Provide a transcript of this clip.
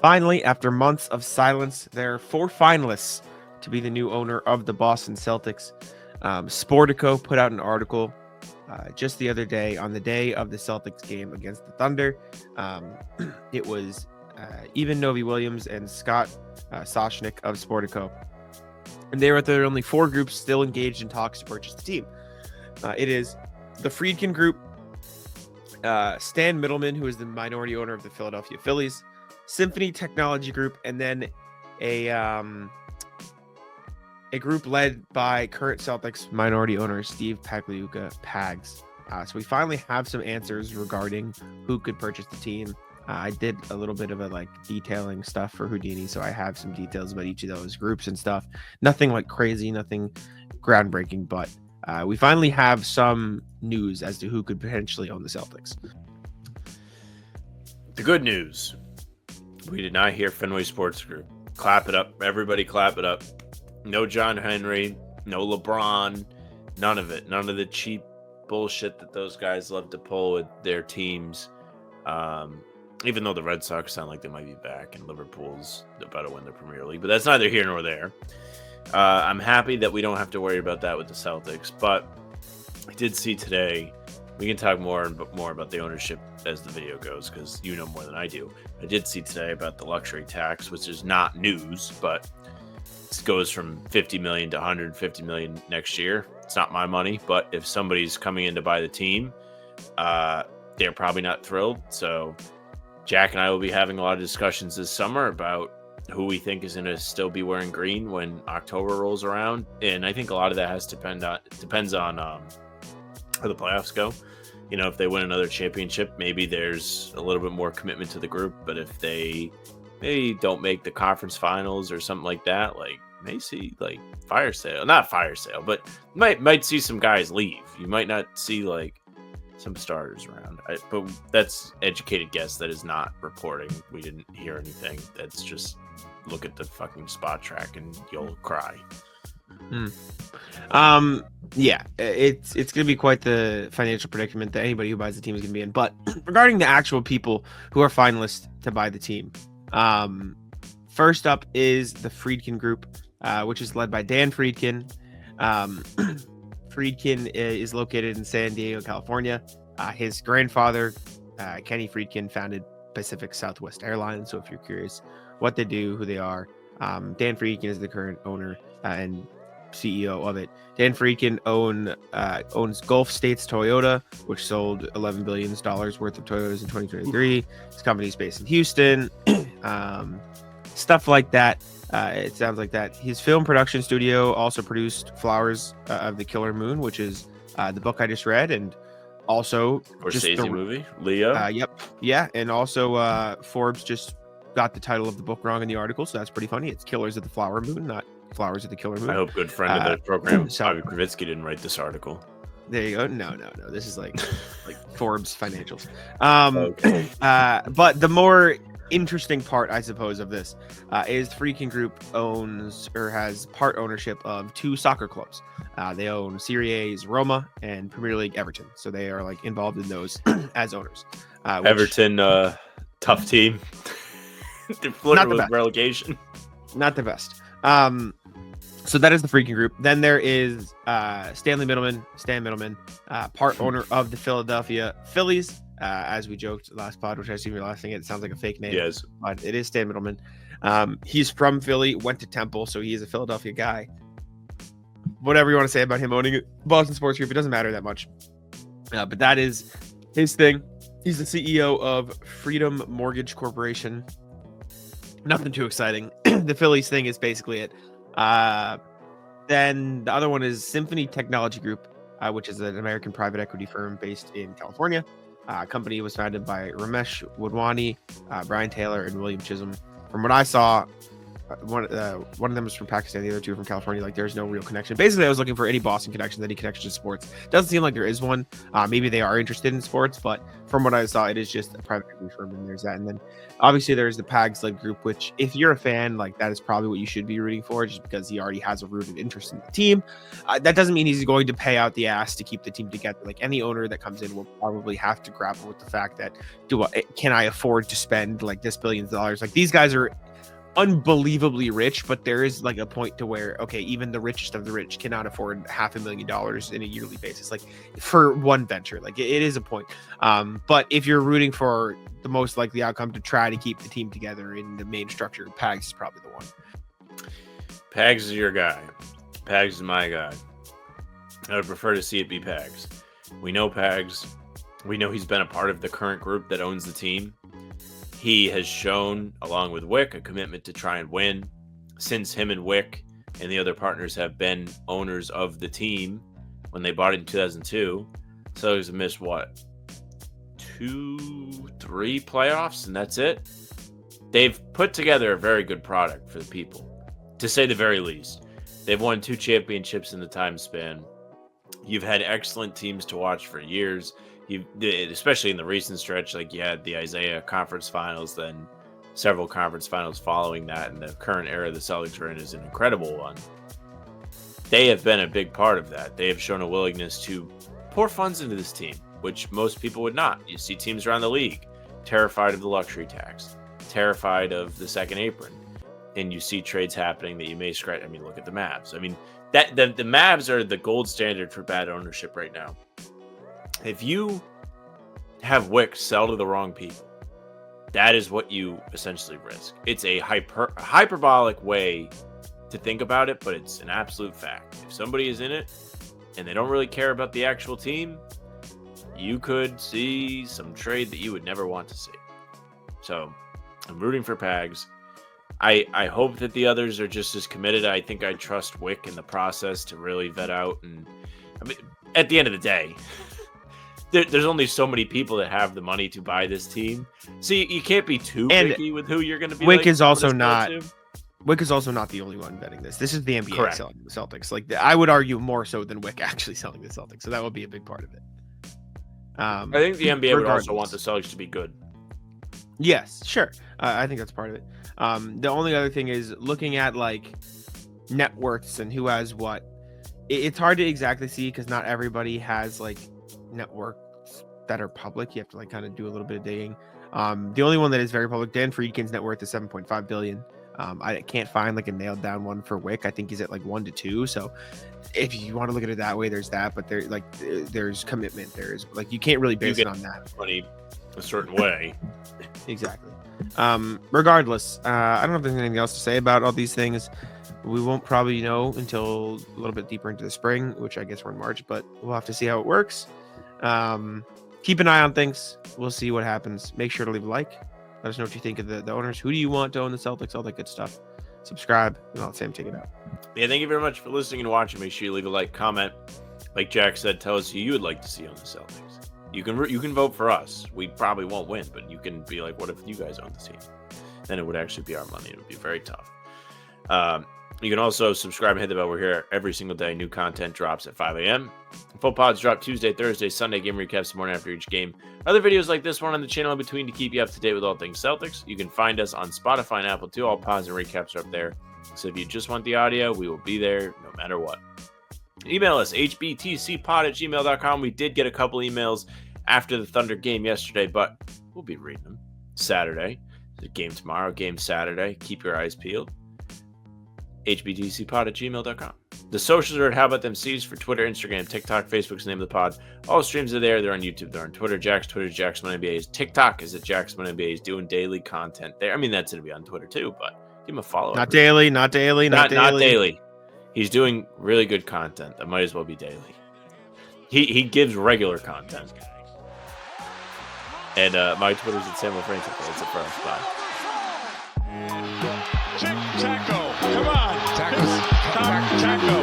Finally, after months of silence, there are 4 finalists to be the new owner of the Boston Celtics. Sportico put out an article just the other day on the day of the Celtics game against the Thunder. It was even Novi Williams and Scott Soshnick of Sportico. And they were there are only 4 groups still engaged in talks to purchase the team. It is the Friedkin Group, Stan Middleman, who is the minority owner of the Philadelphia Phillies, Symphony Technology Group, and then a group led by current Celtics minority owner Steve Pagliuca, Pags. So we finally have some answers regarding who could purchase the team. I did a little bit of a detailing stuff for Houdini, so I have some details about each of those groups and stuff. Nothing like crazy, nothing groundbreaking, but we finally have some news as to who could potentially own the Celtics. The good news: we did not hear Fenway Sports Group. Clap it up, everybody! Clap it up. No John Henry, no LeBron, none of it. None of the cheap bullshit that those guys love to pull with their teams. Even though the Red Sox sound like they might be back and Liverpool's about to win the Premier League, but that's neither here nor there. I'm happy that we don't have to worry about that with the Celtics, but I did see today, we can talk more about the ownership as the video goes, because you know more than I do. I did see today about the luxury tax, which is not news, but it goes from 50 million to 150 million next year. It's not my money, but if somebody's coming in to buy the team, they're probably not thrilled. So Jack and I will be having a lot of discussions this summer about who we think is going to still be wearing green when October rolls around. And I think a lot of that depends on how the playoffs go. You know, if they win another championship, maybe there's a little bit more commitment to the group. But if they maybe don't make the conference finals or something like that, may see not fire sale, but might see some guys leave. You might not see some starters around, but that's educated guess. That is not reporting. We didn't hear anything. That's just look at the fucking spot track and you'll cry. Yeah, it's gonna be quite the financial predicament that anybody who buys the team is gonna be in. But regarding the actual people who are finalists to buy the team, first up is the Friedkin Group, which is led by Dan Friedkin. Friedkin is located in San Diego, California. His grandfather, Kenny Friedkin, founded Pacific Southwest Airlines. So if you're curious what they do, who they are, Dan Friedkin is the current owner and CEO of it. Dan Friedkin owns Gulf States Toyota, which sold $11 billion worth of Toyotas in 2023. His company is based in Houston. Stuff like that. It sounds like that. His film production studio also produced Flowers of the Killer Moon, which is the book I just read, and also Scorsese movie, Leo. Yep, yeah, and also Forbes just got the title of the book wrong in the article, so that's pretty funny. It's Killers of the Flower Moon, not Flowers of the Killer Moon. I hope good friend of the program, Bobby Kravitsky, didn't write this article. There you go. No. This is like Forbes financials. Okay. But the more interesting part, I suppose, of this is the Friedkin Group owns or has part ownership of 2 soccer clubs. They own Serie A's Roma and Premier League Everton, so they are involved in those as owners. Everton, tough team. They're flirting with relegation. Not the best. So that is the Friedkin Group. Then there is Stan Middleman, part owner of the Philadelphia Phillies. As we joked last pod, which I assume you're laughing at, it sounds like a fake name. Yes, but it is Stan Middleman. He's from Philly, went to Temple, so he is a Philadelphia guy. Whatever you want to say about him owning Boston Sports Group, it doesn't matter that much. But that is his thing. He's the CEO of Freedom Mortgage Corporation. Nothing too exciting. The Phillies thing is basically it. Then the other one is Symphony Technology Group, which is an American private equity firm based in California. Company was founded by Ramesh Wadhwani, Brian Taylor, and William Chisholm. From what I saw, one of them is from Pakistan, the other two are from California. Like, there's no real connection. Basically, I was looking for any Boston connection, any connection to sports. Doesn't seem like there is one. Maybe they are interested in sports, but from what I saw, it is just a private equity firm, and there's that. And then obviously there's the Pags-led group, which if you're a fan, like, that is probably what you should be rooting for, just because he already has a rooted interest in the team. That doesn't mean he's going to pay out the ass to keep the team together. Like, any owner that comes in will probably have to grapple with the fact that, can I afford to spend like this billions of dollars? Like, these guys are unbelievably rich, but there is like a point to where, okay, even the richest of the rich cannot afford $500,000 in a yearly basis, like, for one venture. Like, it is a point. But if you're rooting for the most likely outcome to try to keep the team together in the main structure, Pags is probably the one. Pags is your guy. Pags is my guy. I would prefer to see it be Pags. We know Pags. We know he's been a part of the current group that owns the team. He has shown, along with Wick, a commitment to try and win. Since him and Wick and the other partners have been owners of the team when they bought it in 2002, Celtics have missed, 2-3 playoffs, and that's it? They've put together a very good product for the people, to say the very least. They've won 2 championships in the time span. You've had excellent teams to watch for years. Especially in the recent stretch, like, you had the Isaiah conference finals, then several conference finals following that, and the current era the Celtics are in is an incredible one. They have been a big part of that. They have shown a willingness to pour funds into this team, which most people would not. You see teams around the league terrified of the luxury tax, terrified of the second apron, and you see trades happening that you may scratch. I mean, look at the Mavs. I mean, that the Mavs are the gold standard for bad ownership right now. If you have Wick sell to the wrong people, that is what you essentially risk. It's a hyperbolic way to think about it, but it's an absolute fact. If somebody is in it and they don't really care about the actual team, you could see some trade that you would never want to see. So I'm rooting for Pags. I hope that the others are just as committed. I think I trust Wick in the process to really vet out. And I mean, at the end of the day, there's only so many people that have the money to buy this team. So you can't be too picky with who you're going to be. Wick is also not the only one betting this. This is the NBA Correct. selling the Celtics. Like, I would argue more so than Wick actually selling the Celtics. So that would be a big part of it. I think the NBA would also want the Celtics to be good. Yes, sure. I think that's part of it. The only other thing is looking at like net worths and who has what. It's hard to exactly see because not everybody has like net worths that are public. You have to like kind of do a little bit of digging. The only one that is very public, Dan Friedkin's net worth is $7.5 billion. I can't find like a nailed down one for Wick. I think he's at like 1 to 2. So if you want to look at it that way, there's that. But there's commitment. There's like you can't really base it on that. Money a certain way. Exactly. Regardless, I don't know if there's anything else to say about all these things. We won't probably know until a little bit deeper into the spring, which I guess we're in March, but we'll have to see how it works. Keep an eye on things. We'll see what happens. Make sure to leave a like. Let us know what you think of the owners. Who do you want to own the Celtics? All that good stuff. Subscribe, and I'll let Sam take it out. Yeah, thank you very much for listening and watching. Make sure you leave a like, comment. Like Jack said, tell us who you would like to see on the Celtics. You can vote for us. We probably won't win, but you can be like, what if you guys own the team? Then it would actually be our money. It would be very tough. You can also subscribe and hit the bell. We're here every single day. New content drops at 5 a.m. Full pods drop Tuesday, Thursday, Sunday. Game recaps the morning after each game. Other videos like this one on the channel in between to keep you up to date with all things Celtics. You can find us on Spotify and Apple too. All pods and recaps are up there. So if you just want the audio, we will be there no matter what. Email us, hbtcpod@gmail.com. We did get a couple emails after the Thunder game yesterday, but we'll be reading them. Saturday. There's a game tomorrow, game Saturday. Keep your eyes peeled. hbtcpod@gmail.com. The socials are at How About Them C's for Twitter, Instagram, TikTok, Facebook's the name of the pod. All streams are there. They're on YouTube. They're on Twitter. Jack's Twitter is JacksMoneNBA's. TikTok is at JacksMoneNBA. He's doing daily content there. I mean, that's going to be on Twitter too, but give him a follow. Not daily. Not daily. He's doing really good content. That might as well be daily. He gives regular content. And my Twitter's at Samuel Francis. It's a first spot. Taco. Come on. Taco.